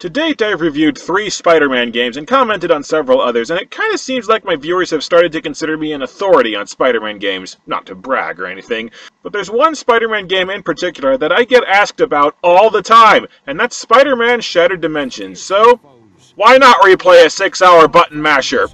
To date, I've reviewed 3 Spider-Man games and commented on several others, and it kinda seems like my viewers have started to consider me an authority on Spider-Man games. Not to brag or anything, but there's one Spider-Man game in particular that I get asked about all the time, and that's Spider-Man Shattered Dimensions, so why not replay a 6-hour button masher?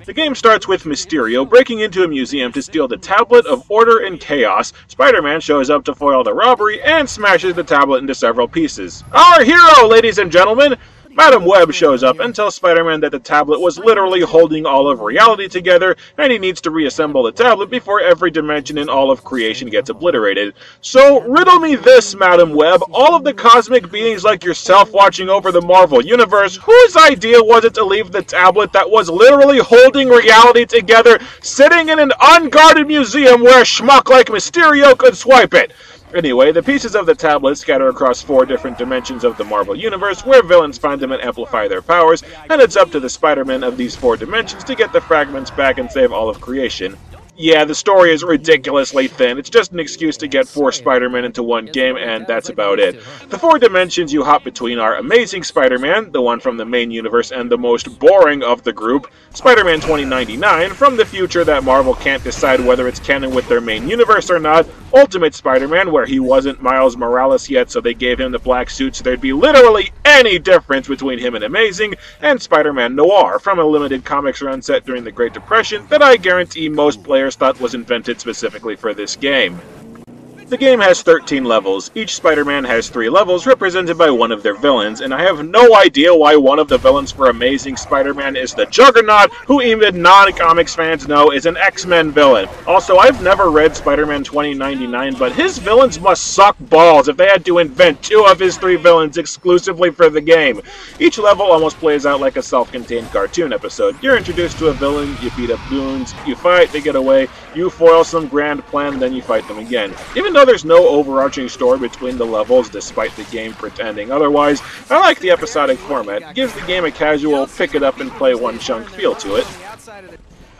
The game starts with Mysterio breaking into a museum to steal the Tablet of Order and Chaos. Spider-Man shows up to foil the robbery and smashes the tablet into several pieces. Our hero, ladies and gentlemen! Madam Web shows up and tells Spider-Man that the tablet was literally holding all of reality together, and he needs to reassemble the tablet before every dimension in all of creation gets obliterated. So, riddle me this, Madam Web, all of the cosmic beings like yourself watching over the Marvel Universe, whose idea was it to leave the tablet that was literally holding reality together, sitting in an unguarded museum where a schmuck like Mysterio could swipe it? Anyway, the pieces of the tablet scatter across 4 different dimensions of the Marvel Universe, where villains find them and amplify their powers, and it's up to the Spider-Man of these 4 dimensions to get the fragments back and save all of creation. Yeah, the story is ridiculously thin. It's just an excuse to get 4 Spider-Men into one game, and that's about it. The 4 dimensions you hop between are Amazing Spider-Man, the one from the main universe and the most boring of the group, Spider-Man 2099, from the future that Marvel can't decide whether it's canon with their main universe or not, Ultimate Spider-Man, where he wasn't Miles Morales yet, so they gave him the black suit so there'd be literally any difference between him and Amazing, and Spider-Man Noir, from a limited comics run set during the Great Depression that I guarantee most players thought was invented specifically for this game. The game has 13 levels. Each Spider-Man has 3 levels represented by one of their villains, and I have no idea why one of the villains for Amazing Spider-Man is the Juggernaut, who even non-comics fans know is an X-Men villain. Also, I've never read Spider-Man 2099, but his villains must suck balls if they had to invent 2 of his 3 villains exclusively for the game. Each level almost plays out like a self-contained cartoon episode. You're introduced to a villain, you beat up goons, you fight, they get away, you foil some grand plan, then you fight them again. Even though there's no overarching story between the levels, despite the game pretending otherwise, I like the episodic format. It gives the game a casual, pick-it-up-and-play-one-chunk feel to it.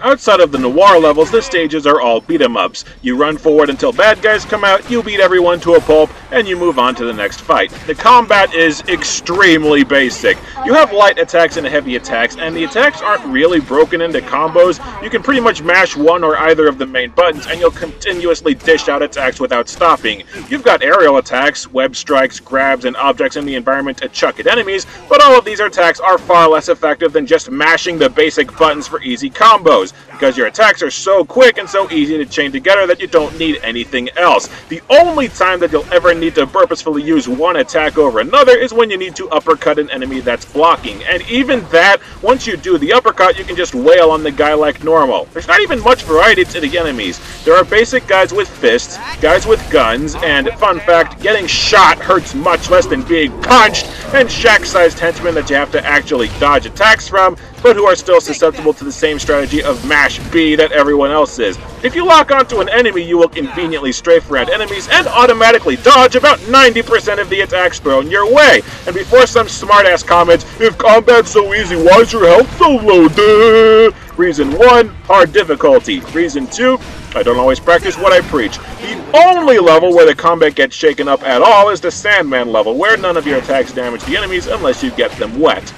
Outside of the Noir levels, the stages are all beat-em-ups. You run forward until bad guys come out, you beat everyone to a pulp, and you move on to the next fight. The combat is extremely basic. You have light attacks and heavy attacks, and the attacks aren't really broken into combos. You can pretty much mash one or either of the main buttons, and you'll continuously dish out attacks without stopping. You've got aerial attacks, web strikes, grabs, and objects in the environment to chuck at enemies, but all of these attacks are far less effective than just mashing the basic buttons for easy combos, because your attacks are so quick and so easy to chain together that you don't need anything else. The only time that you'll ever need to purposefully use one attack over another is when you need to uppercut an enemy that's blocking, and even that, once you do the uppercut, you can just wail on the guy like normal. There's not even much variety to the enemies. There are basic guys with fists, guys with guns, and, fun fact, getting shot hurts much less than being punched, and shack-sized henchmen that you have to actually dodge attacks from, but who are still susceptible to the same strategy of mash B that everyone else is. If you lock onto an enemy, you will conveniently strafe around enemies and automatically dodge about 90% of the attacks thrown your way. And before some smartass comments, if combat's so easy, why is your health so low? Duh. Reason 1, hard difficulty. Reason 2, I don't always practice what I preach. The only level where the combat gets shaken up at all is the Sandman level, where none of your attacks damage the enemies unless you get them wet.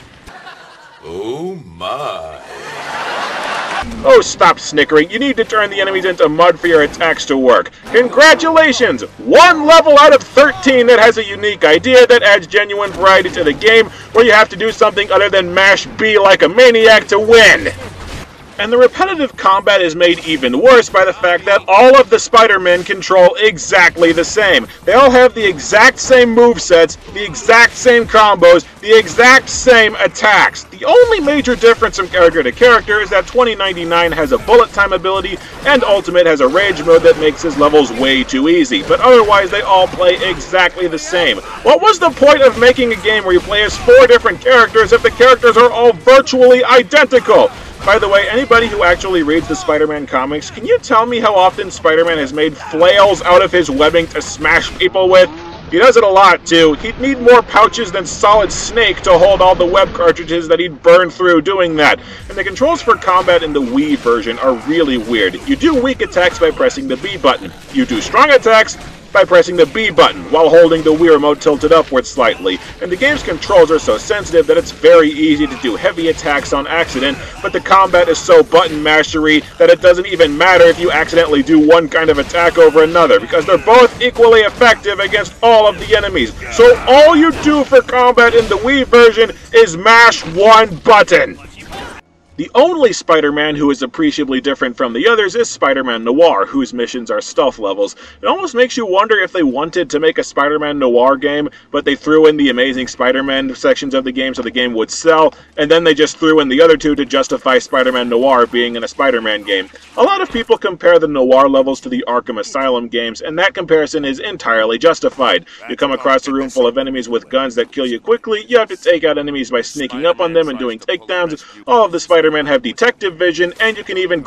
Oh my. Oh, stop snickering. You need to turn the enemies into mud for your attacks to work. Congratulations! 1 level out of 13 that has a unique idea that adds genuine variety to the game, where you have to do something other than mash B like a maniac to win. And the repetitive combat is made even worse by the fact that all of the Spider-Men control exactly the same. They all have the exact same movesets, the exact same combos, the exact same attacks. The only major difference from character to character is that 2099 has a bullet time ability, and Ultimate has a rage mode that makes his levels way too easy, but otherwise they all play exactly the same. What was the point of making a game where you play as 4 different characters if the characters are all virtually identical? By the way, anybody who actually reads the Spider-Man comics, can you tell me how often Spider-Man has made flails out of his webbing to smash people with? He does it a lot, too. He'd need more pouches than Solid Snake to hold all the web cartridges that he'd burn through doing that. And the controls for combat in the Wii version are really weird. You do weak attacks by pressing the B button. You do strong attacks by pressing the B button while holding the Wii Remote tilted upwards slightly, and the game's controls are so sensitive that it's very easy to do heavy attacks on accident, but the combat is so button mashery that it doesn't even matter if you accidentally do one kind of attack over another, because they're both equally effective against all of the enemies. So all you do for combat in the Wii version is mash one button. The only Spider-Man who is appreciably different from the others is Spider-Man Noir, whose missions are stealth levels. It almost makes you wonder if they wanted to make a Spider-Man Noir game, but they threw in the Amazing Spider-Man sections of the game so the game would sell, and then they just threw in the other two to justify Spider-Man Noir being in a Spider-Man game. A lot of people compare the Noir levels to the Arkham Asylum games, and that comparison is entirely justified. You come across a room full of enemies with guns that kill you quickly, you have to take out enemies by sneaking up on them and doing takedowns. All of the Spider-Man have detective vision, and you can even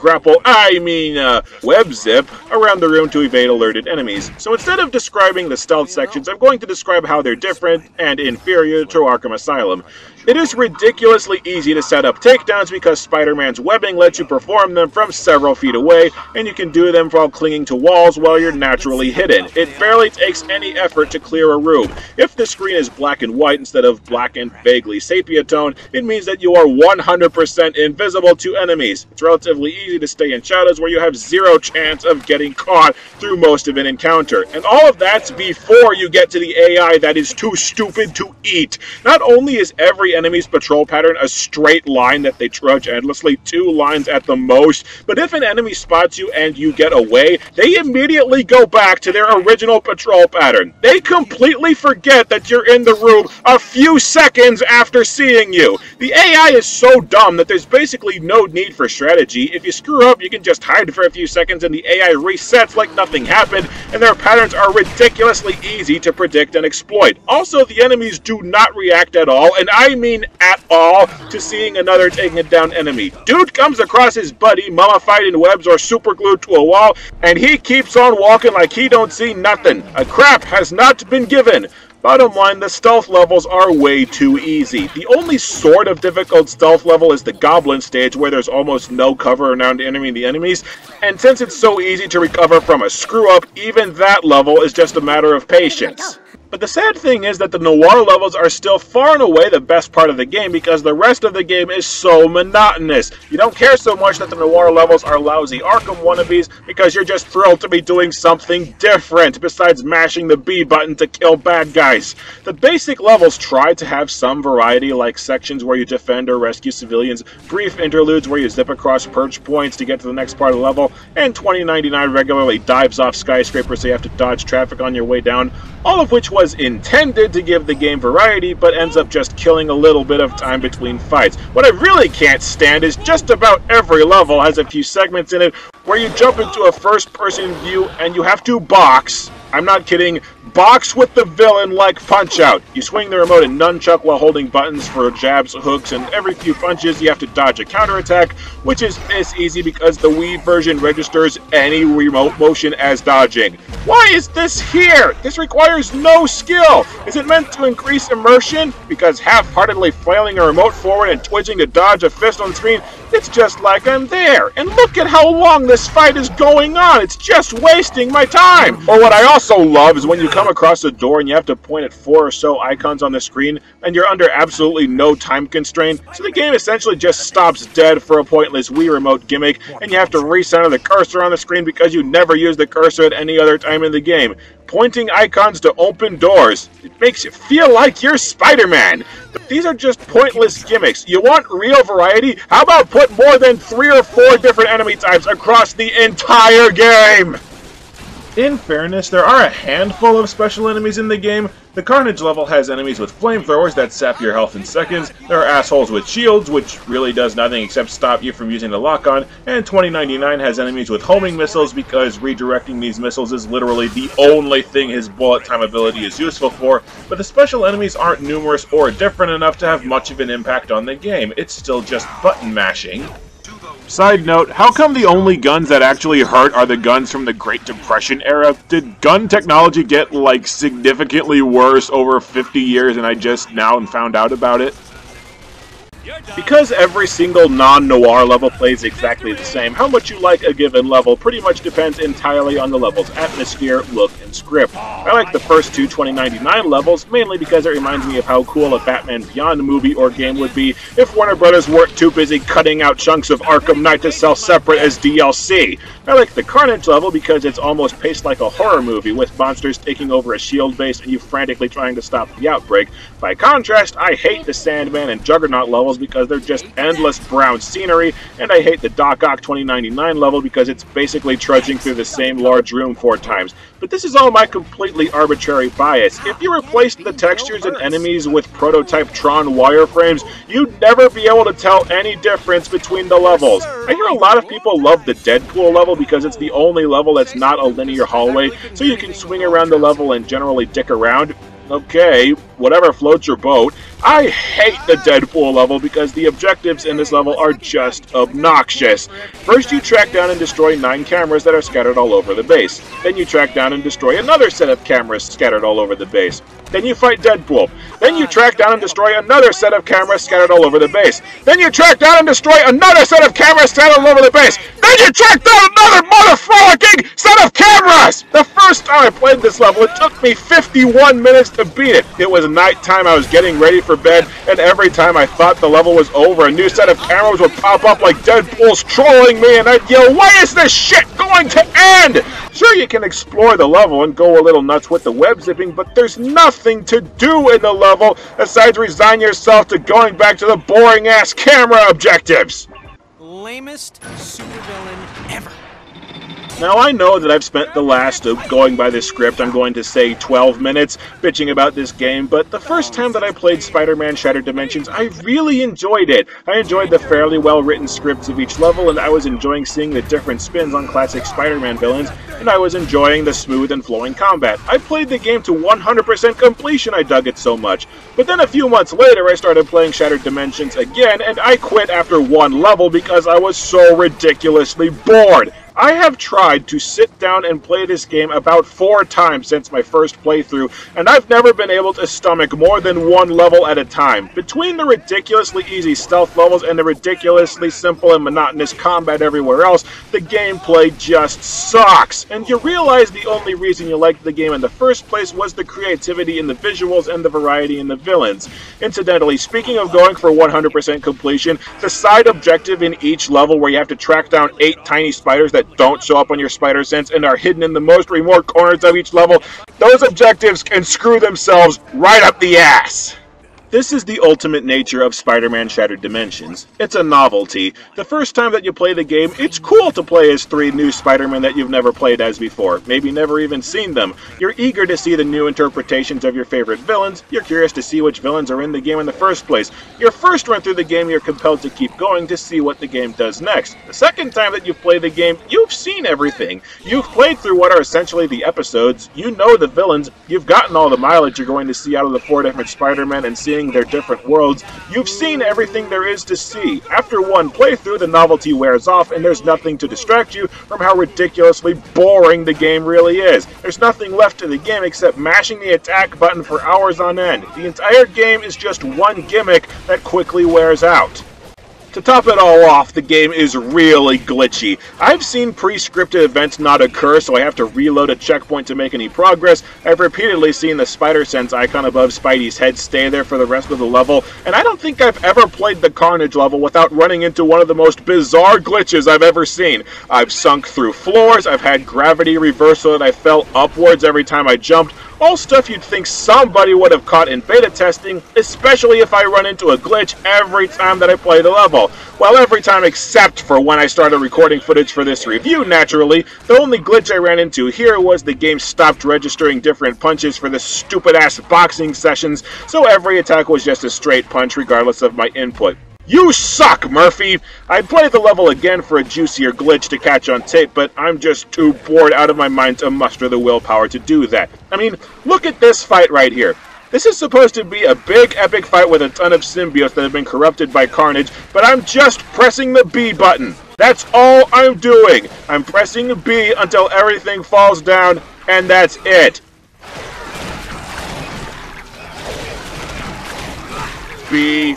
web zip around the room to evade alerted enemies. So instead of describing the stealth sections, I'm going to describe how they're different and inferior to Arkham Asylum. It is ridiculously easy to set up takedowns because Spider-Man's webbing lets you perform them from several feet away, and you can do them while clinging to walls while you're naturally hidden. It barely takes any effort to clear a room. If the screen is black and white instead of black and vaguely sepia tone, it means that you are 100% invisible to enemies. It's relatively easy to stay in shadows where you have zero chance of getting caught through most of an encounter. And all of that's before you get to the AI that is too stupid to eat. Not only is every enemy's patrol pattern a straight line that they trudge endlessly, 2 lines at the most, but if an enemy spots you and you get away, they immediately go back to their original patrol pattern. They completely forget that you're in the room a few seconds after seeing you. The AI is so dumb that there's basically no need for strategy. If you screw up, you can just hide for a few seconds and the AI resets like nothing happened, and their patterns are ridiculously easy to predict and exploit. Also, the enemies do not react at all, and I mean at all, to seeing another taking it down enemy. Dude comes across his buddy mummified in webs or superglued to a wall, and he keeps on walking like he don't see nothing. A crap has not been given. Bottom line, the stealth levels are way too easy. The only sort of difficult stealth level is the Goblin stage, where there's almost no cover around the enemies, and since it's so easy to recover from a screw-up, even that level is just a matter of patience. But the sad thing is that the Noir levels are still far and away the best part of the game because the rest of the game is so monotonous. You don't care so much that the Noir levels are lousy Arkham wannabes because you're just thrilled to be doing something different besides mashing the B button to kill bad guys. The basic levels try to have some variety, like sections where you defend or rescue civilians, brief interludes where you zip across perch points to get to the next part of the level, and 2099 regularly dives off skyscrapers so you have to dodge traffic on your way down, all of which was intended to give the game variety, but ends up just killing a little bit of time between fights. What I really can't stand is just about every level has a few segments in it where you jump into a first-person view and you have to box. I'm not kidding. Box with the villain like Punch-Out! You swing the remote and nunchuck while holding buttons for jabs, hooks, and every few punches you have to dodge a counterattack, which is this easy because the Wii version registers any remote motion as dodging. Why is this here? This requires no skill! Is it meant to increase immersion? Because half-heartedly flailing a remote forward and twitching to dodge a fist on the screen, it's just like I'm there. And look at how long this fight is going on! It's just wasting my time! Or what I also love is when you come across a door and you have to point at 4 or so icons on the screen and you're under absolutely no time constraint, so the game essentially just stops dead for a pointless Wii remote gimmick and you have to recenter the cursor on the screen because you never use the cursor at any other time in the game. Pointing icons to open doors. It makes you feel like you're Spider-Man. But these are just pointless gimmicks. You want real variety? How about put more than 3 or 4 different enemy types across the entire game? In fairness, there are a handful of special enemies in the game. The Carnage level has enemies with flamethrowers that sap your health in seconds, there are assholes with shields, which really does nothing except stop you from using the lock-on, and 2099 has enemies with homing missiles because redirecting these missiles is literally the only thing his bullet time ability is useful for, but the special enemies aren't numerous or different enough to have much of an impact on the game. It's still just button mashing. Side note, how come the only guns that actually hurt are the guns from the Great Depression era? Did gun technology get, like, significantly worse over 50 years and I just now found out about it? Because every single non-noir level plays exactly the same, how much you like a given level pretty much depends entirely on the level's atmosphere, look, and script. I like the first two 2099 levels, mainly because it reminds me of how cool a Batman Beyond movie or game would be if Warner Brothers weren't too busy cutting out chunks of Arkham Knight to sell separate as DLC. I like the Carnage level because it's almost paced like a horror movie, with monsters taking over a shield base and you frantically trying to stop the outbreak. By contrast, I hate the Sandman and Juggernaut levels because they're just endless brown scenery, and I hate the Doc Ock 2099 level because it's basically trudging through the same large room 4 times. But this is all my completely arbitrary bias. If you replaced the textures and enemies with prototype Tron wireframes, you'd never be able to tell any difference between the levels. I hear a lot of people love the Deadpool level because it's the only level that's not a linear hallway, so you can swing around the level and generally dick around. Okay, whatever floats your boat. I hate the Deadpool level because the objectives in this level are just obnoxious. First you track down and destroy 9 cameras that are scattered all over the base. Then you track down and destroy another set of cameras scattered all over the base. Then you fight Deadpool. Then you track down and destroy another set of cameras scattered all over the base. Then you track down and destroy another set of cameras scattered all over the base. Then you track down another mother-frolicking set of cameras! The first time I played this level, it took me 51 minutes to beat it. It was nighttime, I was getting ready for bed, and every time I thought the level was over, a new set of cameras would pop up like Deadpool's trolling me, and I'd yell, "Why is this shit going to end?" Sure, you can explore the level and go a little nuts with the web zipping, but there's nothing to do in the level besides resign yourself to going back to the boring-ass camera objectives. Lamest supervillain ever. Now, I know that I've spent the last, going by this script, I'm going to say 12 minutes bitching about this game, but the first time that I played Spider-Man Shattered Dimensions, I really enjoyed it. I enjoyed the fairly well-written scripts of each level, and I was enjoying seeing the different spins on classic Spider-Man villains, and I was enjoying the smooth and flowing combat. I played the game to 100% completion, I dug it so much. But then a few months later, I started playing Shattered Dimensions again, and I quit after 1 level because I was so ridiculously bored. I have tried to sit down and play this game about 4 times since my first playthrough, and I've never been able to stomach more than 1 level at a time. Between the ridiculously easy stealth levels and the ridiculously simple and monotonous combat everywhere else, the gameplay just sucks. And you realize the only reason you liked the game in the first place was the creativity in the visuals and the variety in the villains. Incidentally, speaking of going for 100% completion, the side objective in each level where you have to track down 8 tiny spiders that don't show up on your spider sense and are hidden in the most remote corners of each level, those objectives can screw themselves right up the ass. This is the ultimate nature of Spider-Man Shattered Dimensions. It's a novelty. The first time that you play the game, it's cool to play as 3 new Spider-Men that you've never played as before, maybe never even seen them. You're eager to see the new interpretations of your favorite villains, you're curious to see which villains are in the game in the first place. Your first run through the game, you're compelled to keep going to see what the game does next. The second time that you've played the game, you've seen everything. You've played through what are essentially the episodes, you know the villains, you've gotten all the mileage you're going to see out of the 4 different Spider-Men and seeing their different worlds. You've seen everything there is to see. After 1 playthrough, the novelty wears off and there's nothing to distract you from how ridiculously boring the game really is. There's nothing left to the game except mashing the attack button for hours on end. The entire game is just one gimmick that quickly wears out. To top it all off, the game is really glitchy. I've seen pre-scripted events not occur, so I have to reload a checkpoint to make any progress. I've repeatedly seen the Spider Sense icon above Spidey's head stay there for the rest of the level, and I don't think I've ever played the Carnage level without running into one of the most bizarre glitches I've ever seen. I've sunk through floors, I've had gravity reversal, and I fell upwards every time I jumped. All stuff you'd think somebody would have caught in beta testing, especially if I run into a glitch every time that I play the level. Well, every time except for when I started recording footage for this review, naturally. The only glitch I ran into here was the game stopped registering different punches for the stupid-ass boxing sessions, so every attack was just a straight punch regardless of my input. You suck, Murphy! I'd play the level again for a juicier glitch to catch on tape, but I'm just too bored out of my mind to muster the willpower to do that. I mean, look at this fight right here. This is supposed to be a big, epic fight with a ton of symbiotes that have been corrupted by Carnage, but I'm just pressing the B button. That's all I'm doing. I'm pressing B until everything falls down, and that's it. B,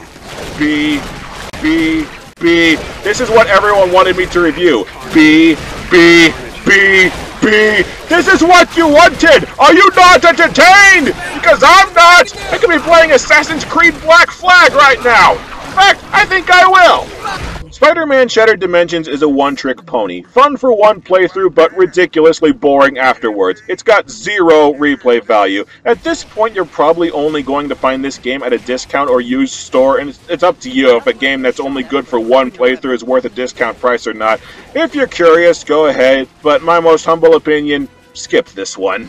B, B. This is what everyone wanted me to review. B, B, B, B. This is what you wanted! Are you not entertained? Because I'm not! I could be playing Assassin's Creed Black Flag right now! In fact, I think I will! Spider-Man Shattered Dimensions is a one-trick pony. Fun for one playthrough, but ridiculously boring afterwards. It's got zero replay value. At this point, you're probably only going to find this game at a discount or used store, and it's up to you if a game that's only good for one playthrough is worth a discount price or not. If you're curious, go ahead, but my most humble opinion, skip this one.